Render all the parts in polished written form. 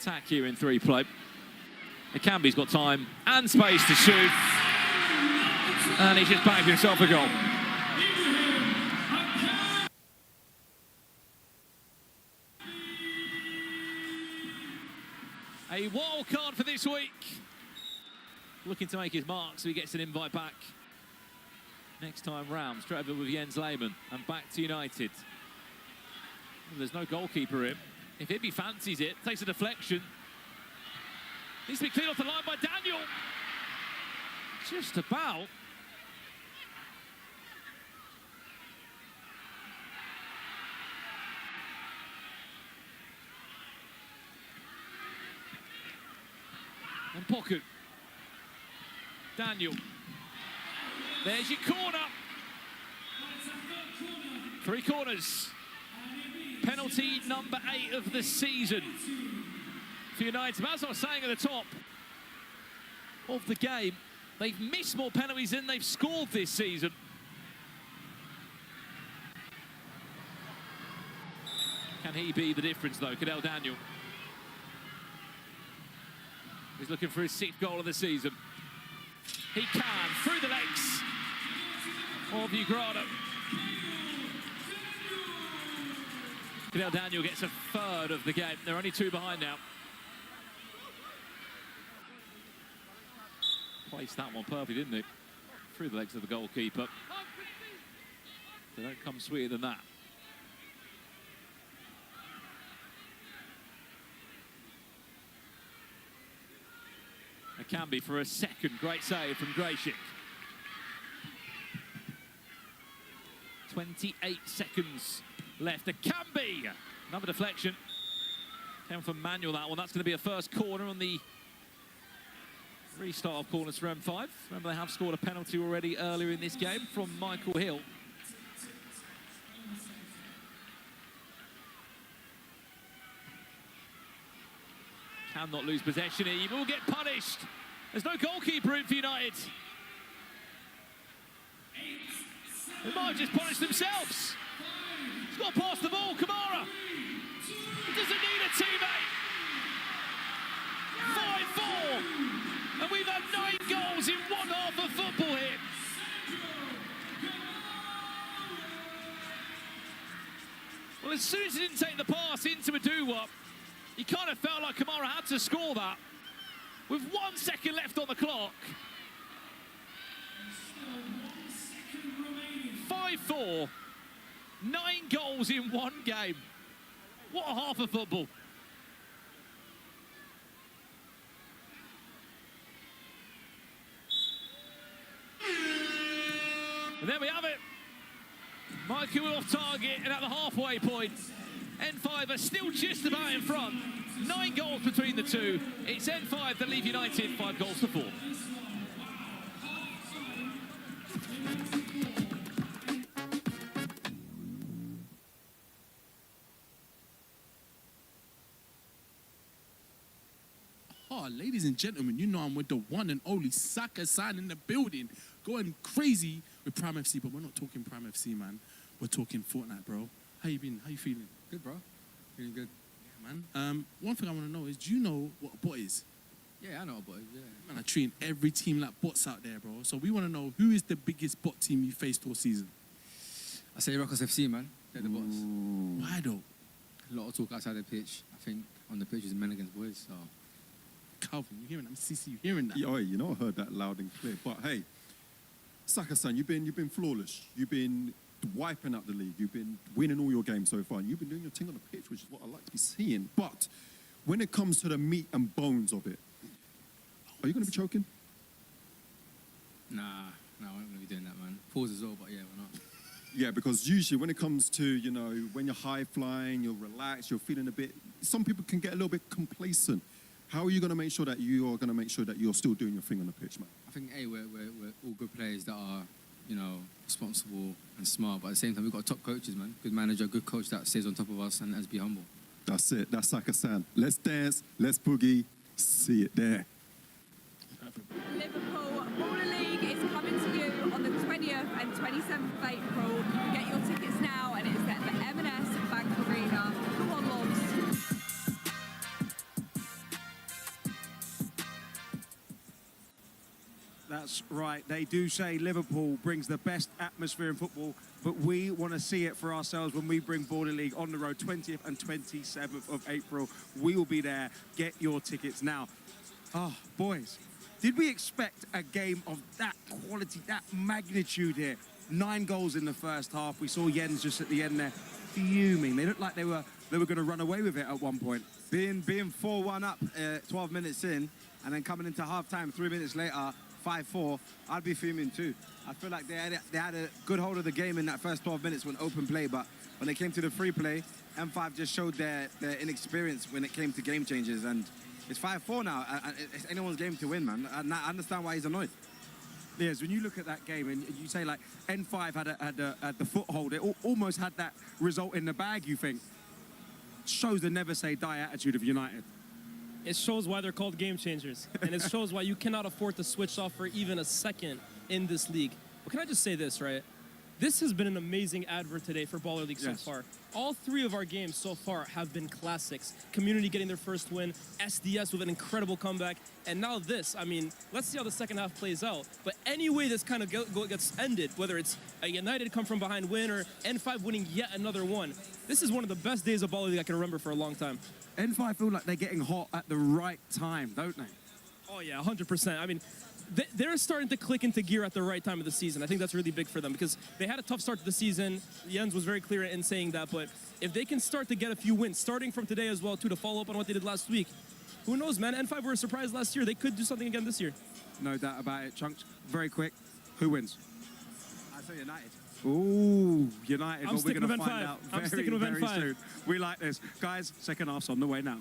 attack here in 3-play. Akambi's got time and space to shoot. And he's just bagged himself a goal. A wild card for this week. Looking to make his mark, so he gets an invite back next time round. Straight over with Jens Lehmann and back to United. There's no goalkeeper in. If Ibby fancies it, takes a deflection. Needs to be cleared off the line by Daniel. Just about. And Pocket. Daniel. There's your corner. 3 corners. Penalty number 8 of the season for United. But as I was saying at the top of the game, they've missed more penalties than they've scored this season. Can he be the difference though? Cadel Daniel. He's looking for his 6th goal of the season. He can, through the legs of Ugrado. Cadel Daniel gets a 3rd of the game. They're only 2 behind now. Placed that one perfectly, didn't he? Through the legs of the goalkeeper. They don't come sweeter than that. Akambi for a 2nd great save from Grayshik. 28 seconds left. Akambi! Another deflection. Came from Manuel, that one. That's going to be a first corner on the restart of corners for M5. Remember, they have scored a penalty already earlier in this game from Michael Hill. Cannot lose possession. He will get punished. There's no goalkeeper in for United. They might have just punished themselves. He's got past the ball, Kamara. He doesn't need a teammate. 5-4. And we've had 9 goals in one half of football here. Well, as soon as he didn't take the pass into a do-wop, he kind of felt like Kamara had to score that. With 1 second left on the clock. 5-4. 9 goals in one game. What a half of football. And there we have it. Michael off target and at the halfway point. N5 are still just about in front. 9 goals between the two. It's N5 that leave United 5 goals to 4. Oh, ladies and gentlemen, you know I'm with the one and only Saka-san in the building. Going crazy with Prime FC, but we're not talking Prime FC, man. We're talking Fortnite, bro. How you been? How you feeling? Good, bro. Feeling good. Yeah, man. One thing I want to know is, do you know what a bot is? Yeah, I know a bot. Yeah. Man, I treat every team like bots out there, bro. So we want to know, who is the biggest bot team you faced all season? I say Rockers FC, man. They're the bots. Why though? A lot of talk outside the pitch. I think on the pitch is men against boys. So Calvin, you hearing that? CC, you hearing that? Yeah, you know I heard that loud and clear. But hey, Saka-san, you've been flawless. You've been wiping out the league. You've been winning all your games so far. And you've been doing your thing on the pitch, which is what I like to be seeing. But when it comes to the meat and bones of it, are you going to be choking? nah, I'm not gonna be doing that, man. Pause as well, but yeah, we're not. Yeah, because usually when it comes to, you know, when you're high flying, you're relaxed, you're feeling a bit, some people can get a little bit complacent. How are you going to make sure that you're still doing your thing on the pitch, man? I think we're all good players that are, you know, responsible and smart. But at the same time, we've got top coaches, man. Good manager, good coach that stays on top of us and has to be humble. That's it. That's Saka-san. Let's dance. Let's boogie. See it there. Liverpool Baller League is coming to you on the 20th and 27th of April. You can get your tickets now, and it's at the M&S Bank Arena. Come on, Lobs. That's right. They do say Liverpool brings the best atmosphere in football, but we want to see it for ourselves when we bring Border League on the road 20th and 27th of April. We will be there. Get your tickets now. Oh, boys, did we expect a game of that quality, that magnitude here? 9 goals in the first half. We saw Jens just at the end there fuming. They looked like they were going to run away with it at one point. Being 4-1 up 12 minutes in, and then coming into half-time 3 minutes later, 5-4, I'd be fuming too. I feel like they had a good hold of the game in that first 12 minutes when open play, but when they came to the free play, M5 just showed their inexperience when it came to game changes, and it's 5-4 now. It's anyone's game to win, man. And I understand why he's annoyed. Yes, when you look at that game and you say like N5 had the foothold, it almost had that result in the bag, you think. Shows the never say die attitude of United. It shows why they're called game changers. And it shows why you cannot afford to switch off for even a second in this league. But can I just say this, right? This has been an amazing advert today for Baller League so far. All 3 of our games so far have been classics. Community getting their first win, SDS with an incredible comeback, and now this. I mean, let's see how the second half plays out. But any way this kind of gets ended, whether it's a United come from behind win or N5 winning yet another one, this is one of the best days of Baller League I can remember for a long time. N5 feel like they're getting hot at the right time, don't they? Oh yeah, 100%. I mean, they're starting to click into gear at the right time of the season. I think that's really big for them because they had a tough start to the season. Jens was very clear in saying that, but if they can start to get a few wins, starting from today as well, too, to follow up on what they did last week, who knows, man? N5 were a surprise last year. They could do something again this year. No doubt about it. Chunks, very quick. Who wins? I say United. Ooh, United. I'm sticking we're with going to find N5. out I'm very, sticking with very N5. soon. We like this. Guys, second half's on the way now.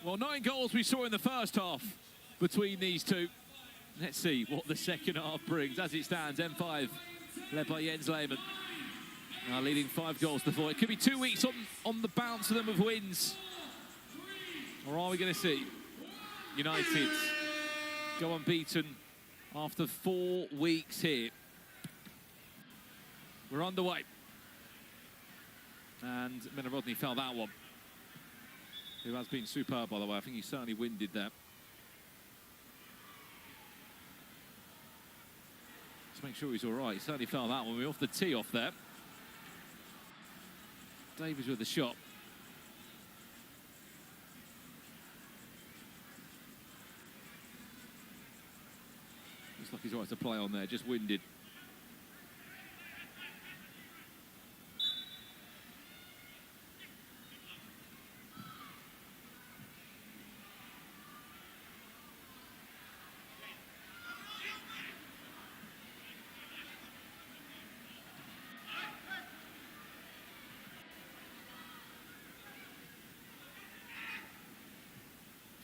Well, 9 goals we saw in the first half between these two. Let's see what the second half brings. As it stands, M5 led by Jens Lehmann. Now leading 5 goals to 4. It could be 2 weeks on the bounce for them of wins. Or are we going to see United go unbeaten after 4 weeks here? We're underway. And Minerodny fell that one. Who has been superb, by the way. I think he certainly winded that. Let's make sure he's all right. He certainly fell that one. We're off the tee off there. Davies with the shot. Looks like he's all right to play on there, just winded.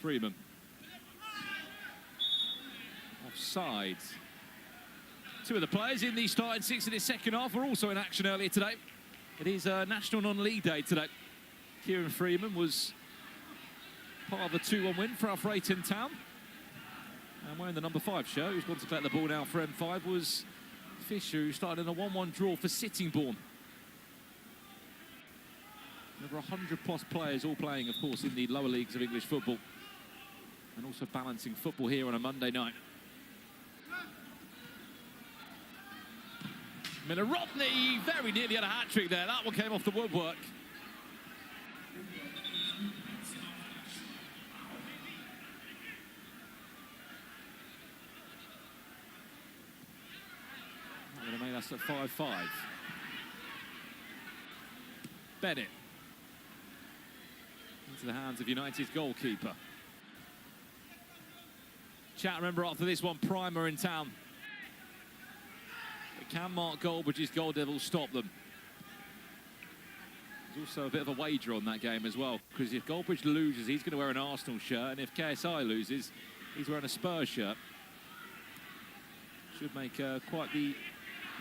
Freeman. Offside. 2 of the players in the starting 6 in the second half were also in action earlier today. It is National Non-League Day today. Kieran Freeman was part of a 2-1 win for Alfreighton Town. And wearing the number 5 shirt, who's gone to collect the ball now for M5, was Fisher, who started in a 1-1 draw for Sittingbourne. Over 100+ players all playing, of course, in the lower leagues of English football. And also balancing football here on a Monday night. Minerodny very nearly had a hat-trick there. That one came off the woodwork. That would have made us at 5-5. Bennett. Into the hands of United's goalkeeper. Chat, remember after this one, Primer in town. But can Mark Goldbridge's Gold Devils stop them? There's also a bit of a wager on that game as well, because if Goldbridge loses, he's going to wear an Arsenal shirt, and if KSI loses, he's wearing a Spurs shirt. Should make quite the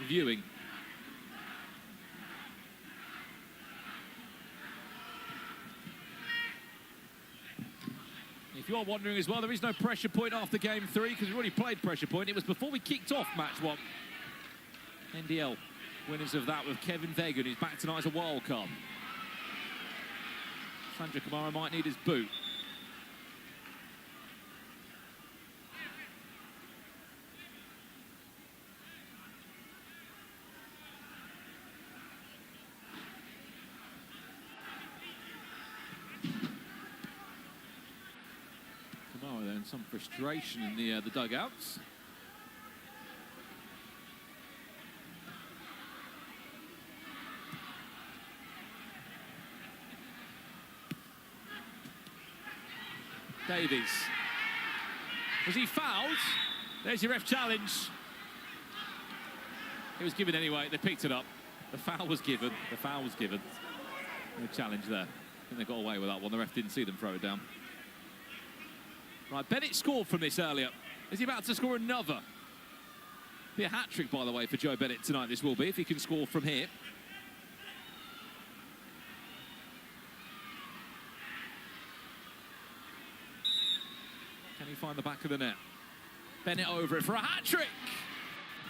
viewing. If you are wondering as well, there is no pressure point after game 3 because we've already played pressure point. It was before we kicked off match 1. NDL winners of that with Kevin Vegan, who's back tonight as a wild card. Sandro Kamara might need his boot. Kamara then, some frustration in the dugouts. Davies. Was he fouled? There's your ref challenge. It was given anyway. They picked it up. The foul was given. The foul was given. No challenge there. I think they got away with that one. The ref didn't see them throw it down. Right, Bennett scored from this earlier. Is he about to score another? Be a hat-trick, by the way, for Joe Bennett tonight, this will be, if he can score from here. Can he find the back of the net? Bennett over it for a hat-trick.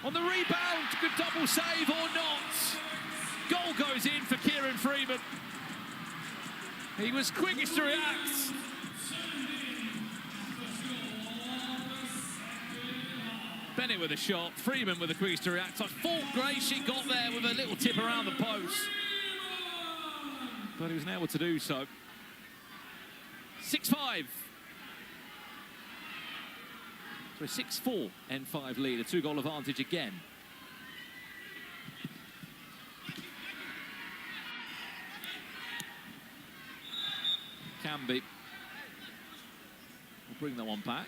On the rebound, good double save or not. Goal goes in for Kieran Freeman. He was quickest to react. Bennett with a shot, Freeman with the quickest to react. I thought Gracie got there with a little tip around the post, but he was unable to do so. 6-5. So a 6-4 N5 lead, a 2-goal advantage again. Canby will bring that one back.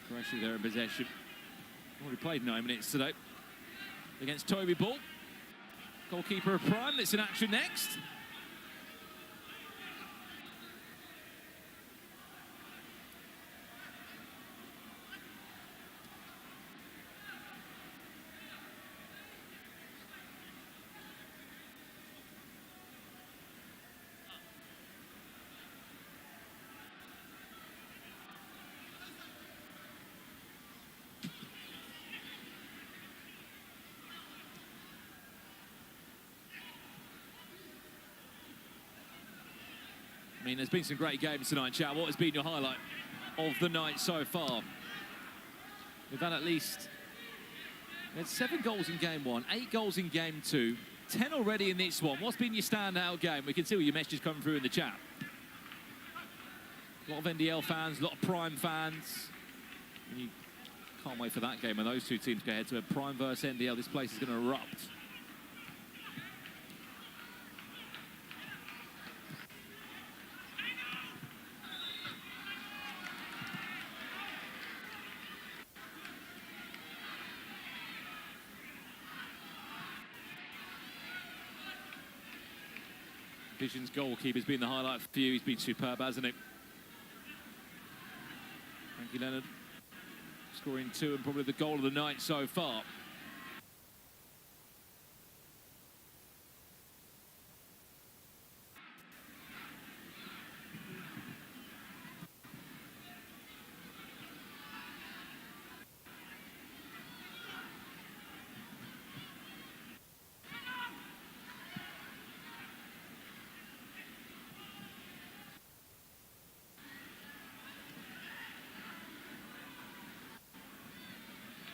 Gracie there in possession. Already played 9 minutes today against Toby Bull. Goalkeeper of Prime that's in action next. I mean, there's been some great games tonight, Chow. What has been your highlight of the night so far? We've had at least 7 goals in game 1, 8 goals in game 2, 10 already in this one. What's been your standout game? We can see all your messages coming through in the chat. A lot of NDL fans, a lot of Prime fans. And you can't wait for that game when those two teams go head to head. Prime versus NDL, this place is going to erupt. Vision's goalkeeper's been the highlight for you. He's been superb, hasn't he? Frankie Leonard scoring 2 and probably the goal of the night so far.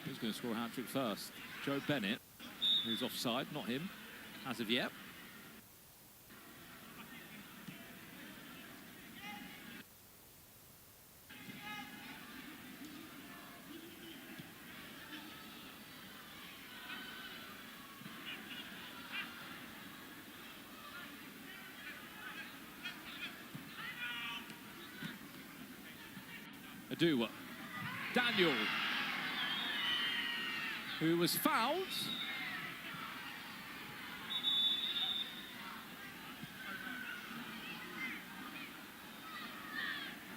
Who's going to score a hat-trick first? Joe Bennett, who's offside, not him, as of yet. Aduwa. Daniel, who was fouled.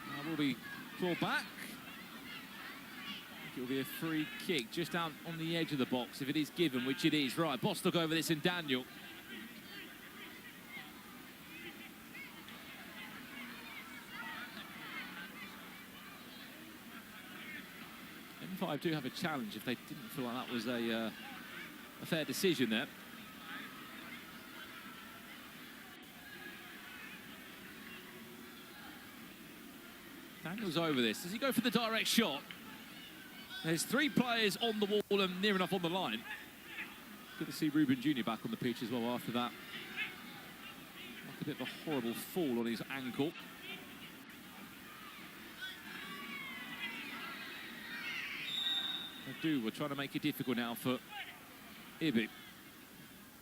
Now will be clawed back. I think it'll be a free kick just out on the edge of the box if it is given, which it is. Right, Bostock over this and Daniel. M5 do have a challenge if they didn't feel like that was a fair decision there. Daniel's over this. Does he go for the direct shot? There's 3 players on the wall and near enough on the line. Good to see Ruben Jr. back on the pitch as well after that. Like a bit of a horrible fall on his ankle. We're trying to make it difficult now for Ibi.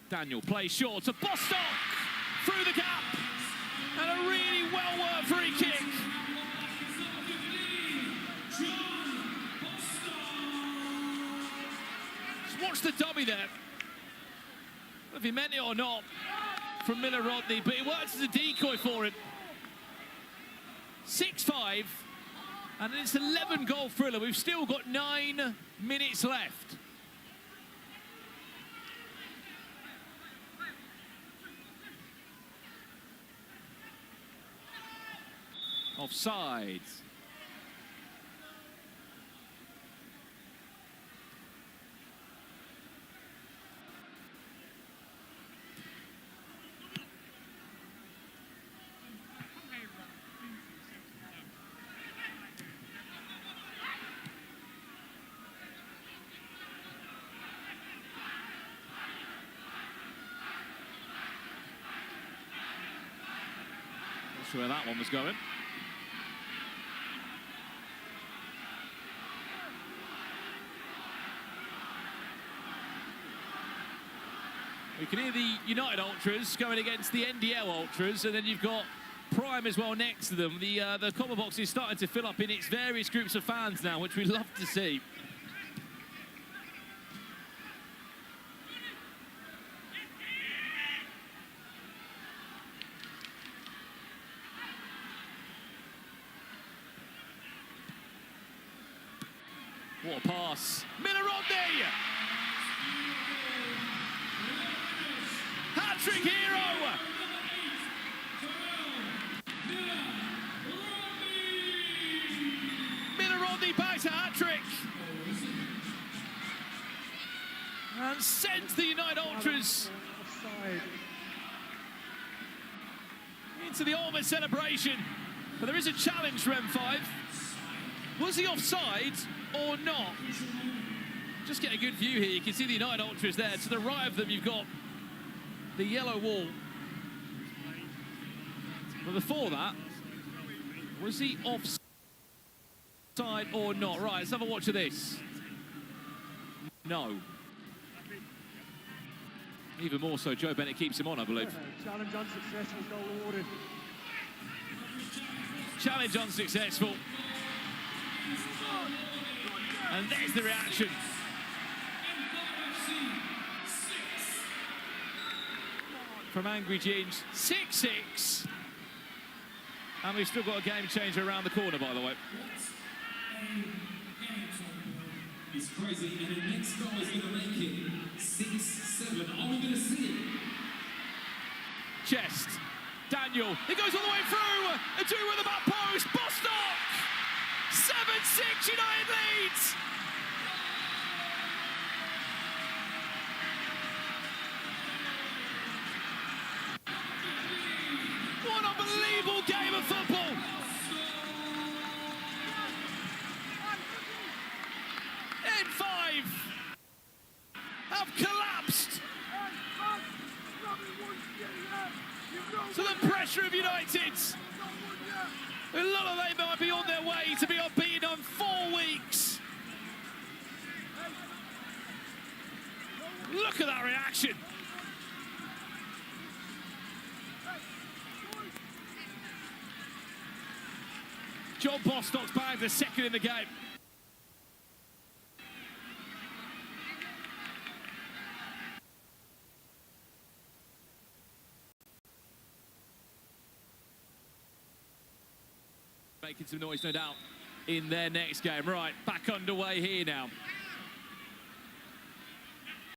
Daniel plays short to Bostock through the gap, and a really well-worked free kick. Just watch the dummy there. If he meant it or not from Miller Rodney, but it works as a decoy for him. 6-5. And it's an 11-goal thriller. We've still got 9 minutes left. Offside. Where that one was going. We can hear the United Ultras going against the NDL Ultras, and then you've got Prime as well next to them. The comment box is starting to fill up in its various groups of fans now, which we love to see. What a pass. Miller Rodney! Hat-trick hero! Miller Rodney backs a hat-trick. And sends the United Ultras into the ultimate celebration. But there is a challenge for M5. Was he offside or not? Just get a good view here. You can see the United Ultras there. To the right of them, you've got the yellow wall. But before that, was he offside or not? Right, let's have a watch of this. No. Even more so, Joe Bennett keeps him on, I believe. Challenge unsuccessful, goal awarded. Challenge unsuccessful. And there's the reaction. From Angry Ginge, 6-6. And we've still got a game changer around the corner, by the way. It's crazy, and the next goal is going to make it 6-7. Are we going to see it? Chest. Daniel. It goes all the way through. Adu with the back post. Bostock. 7-6. United leads. What an unbelievable game of football. N5 have collapsed to the pressure of United. A lot of they might be on their way to be unbeaten on 4 weeks. Look at that reaction. John Bostock's bagged the second in the game. Making some noise, no doubt, in their next game. Right, back underway here now.